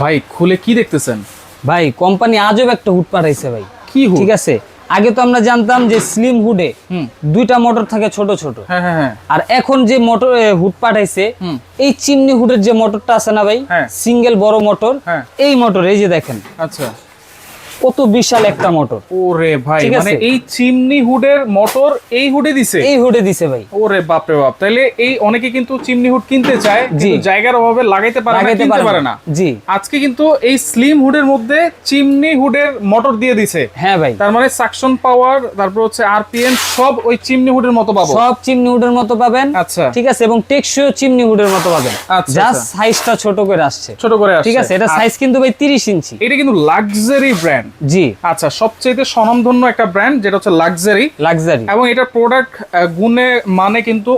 ভাই খুলে কি দেখতেছেন? ভাই কোম্পানি আজব একটা হুড পাঠাইছে ভাই। কি হুড? ঠিক আছে, আগে তো আমরা জানতাম যে স্লিম হুডে দুইটা মোটর থাকে ছোট ছোট। হ্যাঁ হ্যাঁ হ্যাঁ। আর এখন যে মোটর হুড পাঠাইছে, এই চিমনি হুডের যে মোটরটা আছে না ভাই, হ্যাঁ। সিঙ্গেল বড় মোটর, হ্যাঁ। এই মোটর এই যে দেখেন আচ্ছা, কত বিশাল একটা মোটর। ওরে ভাই, ঠিক মানে আছে। এই চিমনি হুডের মোটর এই হুডে দিছে? এই হুডে দিছে ভাই। ওরে বাপ রে বাপ, তাহলে এই অনেকে কিন্তু চিমনি হুড কিনতে চায় কিন্তু জায়গার অভাবে লাগাইতে পারে না, কিনতে পারে না। জি, আজকে কিন্তু এই স্লিম হুডের মধ্যে চিমনি হুডের মোটর দিয়ে দিছে। হ্যাঁ ভাই, তার মানে সাকশন পাওয়ার, তারপর হচ্ছে আরপিএম সব ওই চিমনি হুডের মতো পাবো। সব চিমনি হুডের মতো পাবেন। আচ্ছা, ঠিক আছে, এবং টেকসইও চিমনি হুডের মতো পাবেন। আচ্ছা, জাস্ট সাইজটা ছোট করে আসছে। ছোট করে আসছে। ঠিক আছে, এটা সাইজ কিন্তু ভাই 30 ইঞ্চি। এটা কিন্তু লাক্সারি ব্র্যান্ড। জি, আচ্ছা, সবচেয়ে স্বনামধন্য একটা ব্র্যান্ড যেটা হচ্ছে লাক্সারি। এবং এটা প্রোডাক্ট গুণে মানে কিন্তু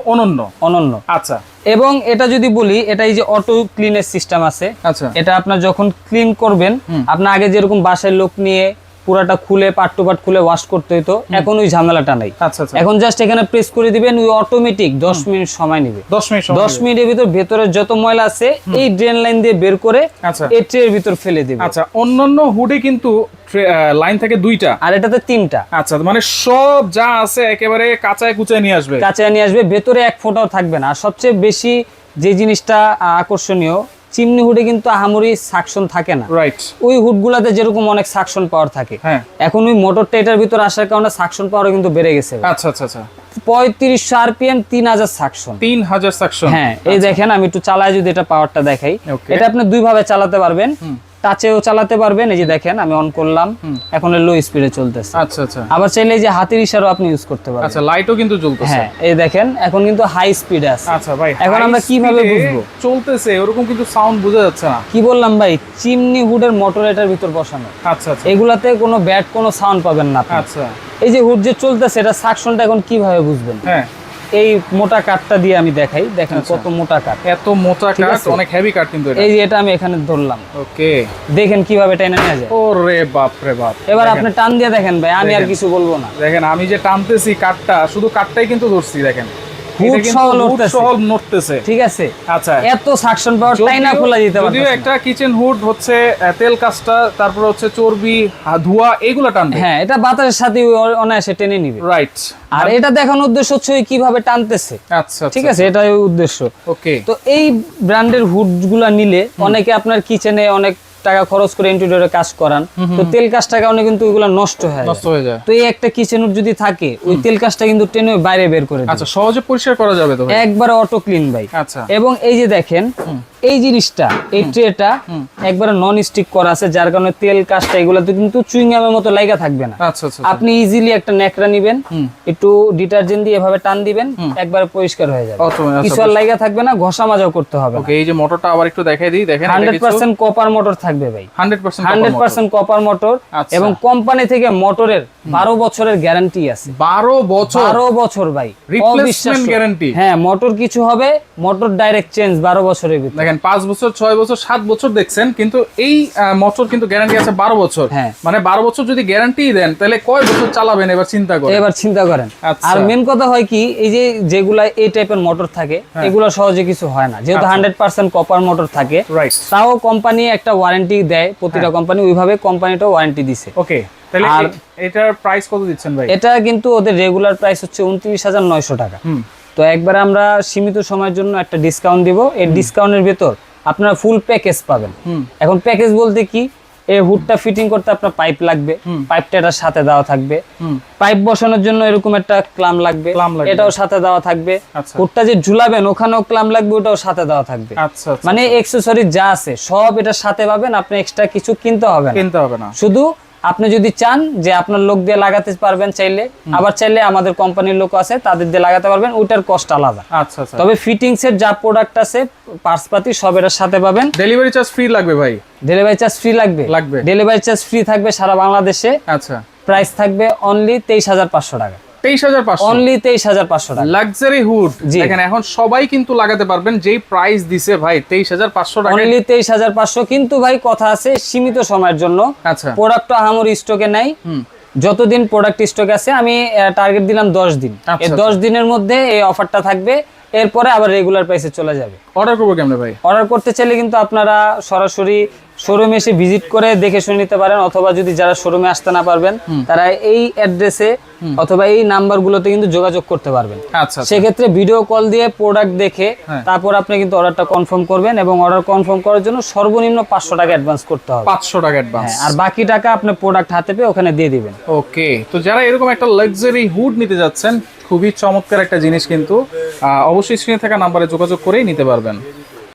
অনন্য। আচ্ছা, এবং এটা যদি বলি, এটা এই যে অটো ক্লিনের সিস্টেম আছে। আচ্ছা, এটা আপনার যখন ক্লিন করবেন, আপনার আগে যেরকম বাসায় লোক নিয়ে পুরাটা খুলে পার্ট টু পার্ট খুলে ওয়াশ করতে হতো, এখন ওই ঝামেলাটা নাই। আচ্ছা আচ্ছা। এখন জাস্ট এখানে প্রেস করে দিবেন, ওই অটোমেটিক 10 মিনিট সময় নেবে। 10 মিনিটের ভিতর ভেতরে যত ময়লা আছে এই ড্রেন লাইন দিয়ে বের করে আচ্ছা এই ট্রের ভিতর ফেলে দিবে। আচ্ছা, অন্যান্য হুডে কিন্তু লাইন থাকে 2টা, আর এটাতে 3টা। আচ্ছা, মানে সব যা আছে একেবারে কাঁচায় কুচায় নিয়ে আসবে। কাঁচায় নিয়ে আসবে, ভেতরে এক ফোঁটাও থাকবে না। আর সবচেয়ে বেশি যে জিনিসটা আকর্ষণীয়, চিমনি হুডে কিন্তু আহামরি সাকশন থাকে না। রাইট। ওই হুডগুলাতে যেরকম অনেক সাকশন পাওয়ার থাকে, হ্যাঁ, এখন ওই মোটরটা এটার ভিতর আসার কারণে সাকশন পাওয়ার কিন্তু বেড়ে গেছে। আচ্ছা আচ্ছা আচ্ছা। 3500 আরপিএম, 3000 সাকশন। 3000 সাকশন। হ্যাঁ, এই দেখেন আমি একটু চালায় যদি এটা পাওয়ারটা দেখাই, Okay. এটা আপনি দুই ভাবে চালাতে পারবেন। টাচেও চালাতে পারবেন, এই যে দেখেন আমি অন করলাম, এখন লো স্পিডে চলতেছে। আচ্ছা আচ্ছা। আবার চাইলে এই যে হাতের ইশারাও আপনি ইউজ করতে পারবেন। আচ্ছা, লাইটও কিন্তু জ্বলতেছে। হ্যাঁ, এই দেখেন এখন কিন্তু হাই স্পিডে আছে। আচ্ছা ভাই, এখন আমরা কিভাবে বুঝবো চলতেছে? ওরকম কিন্তু সাউন্ড বোঝা যাচ্ছে না। কি বললাম ভাই, চিমনি হুডের মোটর এটার ভিতর বসানো। আচ্ছা আচ্ছা। এগুলাতে কোনো ব্যাড কোনো সাউন্ড পাবেন না আপনি। আচ্ছা, এই যে হুড যে চলতেছে, এটা সাকশনটা এখন কিভাবে বুঝবেন? হ্যাঁ, এই মোটা কাঠটা দিয়ে আমি দেখাই, দেখেন কত মোটা কাঠ। এত মোটা কাঠ, অনেক হেভি কাঠ কিন্তু এটা। এই যে এটা আমি এখানে ধরলাম, ওকে, দেখেন কিভাবে টেনে নিয়ে যায়। ওরে বাপ রে বাপ। এবার আপনি টান দিয়ে দেখেন ভাই, আমি আর কিছু বলবো না। দেখেন আমি যে টানতেছি কাঠটা, শুধু কাঠটাই কিন্তু ধরছি, দেখেন হুড সহ নড়তেছে। ঠিক আছে, আচ্ছা, এত সাকশন পাওয়ার টাইনা খোলা দিতে পারবে। যদিও একটা কিচেন হুড হচ্ছে তেল কাজটা, তারপর হচ্ছে চর্বি, ধোঁয়া, এগুলো টানবে। হ্যাঁ, এটা বাতাসের সাথে অনায়াসে টেনে নিবে। রাইট। আর এটা দেখানোর উদ্দেশ্য হচ্ছে কিভাবে টানতেছে। আচ্ছা, ঠিক আছে, এটাই উদ্দেশ্য। ওকে। তো এই ব্র্যান্ডের হুড গুলা নিলে অনেকে আপনার কিচেনে অনেক টাকা খরচ করে ইন্টেরিয়রে কাজ করান, তো তেল কাজটা কারণে কিন্তু ওইগুলা নষ্ট হয়ে যায়। তো এই একটা কিচেন হুড যদি থাকে, ওই তেল কাজটা কিন্তু টেনে বাইরে বের করে দেয়। আচ্ছা, সহজে পরিষ্কার করা যাবে তো? একবারে অটো ক্লিন ভাই। আচ্ছা। এবং এই যে দেখেন এই জিনিসটা, এই ট্রেটা একবারে নন স্টিক করা আছে, যার কারণে তেল কাজটা এগুলাতে কিন্তু চুইংগামের মতো লাগা থাকবে না। আচ্ছা আচ্ছা। আপনি ইজিলি একটা ন্যাকড়া নিবেন, একটু ডিটারজেন্ট দিয়ে এভাবে টান দিবেন, একবারে পরিষ্কার হয়ে যাবে। কিছু আর লাগা থাকবে না, ঘষা মাজাও করতে হবে না। ওকে, এই যে মোটরটা আবার একটু দেখাই দিই, দেখেন 100% কপার মোটর থাকবে ভাই। 100% কপার মোটর। এবং কোম্পানি থেকে মোটরের 12 বছরের গ্যারান্টি আছে। 12 বছর ভাই, রিপ্লেসমেন্ট গ্যারান্টি। হ্যাঁ, মোটর কিছু হবে, মোটর ডাইরেক্ট চেঞ্জ 12 বছরের ভিতরে। দেখেন 5 বছর, 6 বছর, 7 বছর দেখছেন, কিন্তু এই মোটর কিন্তু গ্যারান্টি আছে 12 বছর। হ্যাঁ, মানে 12 বছর যদি গ্যারান্টি দেন, তাহলে কয় বছর চালাবেন এবার চিন্তা করেন। আর মেন কথা হয় কি, এই যে যেগুলা এই টাইপের মোটর থাকে, এগুলা সহজে কিছু হয় না, যেহেতু 100% কপার মোটর থাকে। তাও কোম্পানি একটা ওয়ারেন্টি দেয়, প্রতিটা কোম্পানি ওইভাবে কোম্পানিটাও ওয়ারেন্টি দিছে। ওকে, তাহলে এটার প্রাইস কত দিচ্ছেন ভাই? এটা কিন্তু ওদের রেগুলার প্রাইস হচ্ছে 29,900 টাকা। তো একবার আমরা সীমিত সময়ের জন্য একটা ডিসকাউন্ট দিব। এই ডিসকাউন্টের ভেতর আপনারা ফুল প্যাকেজ পাবেন। এখন প্যাকেজ বলতে কি, এই হুডটা ফিটিং করতে আপনার পাইপ লাগবে, পাইপটা এটার সাথে দেওয়া থাকবে। পাইপ বসানোর জন্য এরকম একটা ক্লাম লাগবে, এটাও সাথে দেওয়া থাকবে। হুডটা যে ঝুলাবেন ওখানেও ক্লাম লাগবে, ওটাও সাথে দেওয়া থাকবে। মানে অ্যাকসেসরি যা আছে সব এটার সাথে পাবেন, আপনি এক্সট্রা কিছু কিনতে হবে না। শুধু আপনি যদি চান যে আপনার লোক দিয়ে লাগাতে পারবেন চাইলে, আবার চাইলে আমাদের কোম্পানির লোক আছে তাদের দিয়ে লাগাতে পারবেন, ওইটার কষ্ট আলাদা। আচ্ছা আচ্ছা। তবে ফিটিংস এর যা প্রোডাক্ট আছে, পার্টস পাতি সব এর সাথে পাবেন। ডেলিভারি চার্জ ফ্রি লাগবে ভাই? ডেলিভারি চার্জ ফ্রি লাগবে। ডেলিভারি চার্জ ফ্রি থাকবে সারা বাংলাদেশে। আচ্ছা। প্রাইস থাকবে অনলি 23,500 টাকা। 23,500 অনলি 23,500 টাকা। লাক্সারি হুড দেখেন এখন সবাই কিন্তু লাগাতে পারবেন, যেই প্রাইস দিছে ভাই 23,500 টাকা। অনলি 23,500। কিন্তু ভাই কথা আছে, সীমিত সময়ের জন্য। আচ্ছা। প্রোডাক্ট আহামরি স্টকে নাই, যতদিন প্রোডাক্ট স্টক আছে, আমি টার্গেট দিলাম 10 দিন। এই 10 দিনের মধ্যে এই অফারটা থাকবে। এরপরে আবার রেগুলার প্রাইসে চলে যাবে। অর্ডার করবো কেমনে ভাই? অর্ডার করতে চাইলে কিন্তু আপনারা সরাসরি শোরুমে এসে ভিজিট করে দেখে শুনে নিতে পারেন, অথবা যদি যারা শোরুমে আসতে না পারবেন তারা এই অ্যাড্রেসে অথবা এই নাম্বারগুলোতে কিন্তু যোগাযোগ করতে পারবেন। আচ্ছা, সেক্ষেত্রে ভিডিও কল দিয়ে প্রোডাক্ট দেখে তারপর আপনি কিন্তু অর্ডারটা কনফার্ম করবেন, এবং অর্ডার কনফার্ম করার জন্য সর্বনিম্ন 500 টাকা অ্যাডভান্স করতে হবে। 500 টাকা অ্যাডভান্স, আর বাকি টাকা আপনি প্রোডাক্ট হাতে পেয়ে ওখানে দিয়ে দিবেন। ওকে। তো যারা এরকম একটা লাক্সারি হুড নিতে যাচ্ছেন, খুবই চমৎকার একটা জিনিস, কিন্তু অবশ্যই স্ক্রিনে থাকা নাম্বারে যোগাযোগ করেই নিতে পারবেন।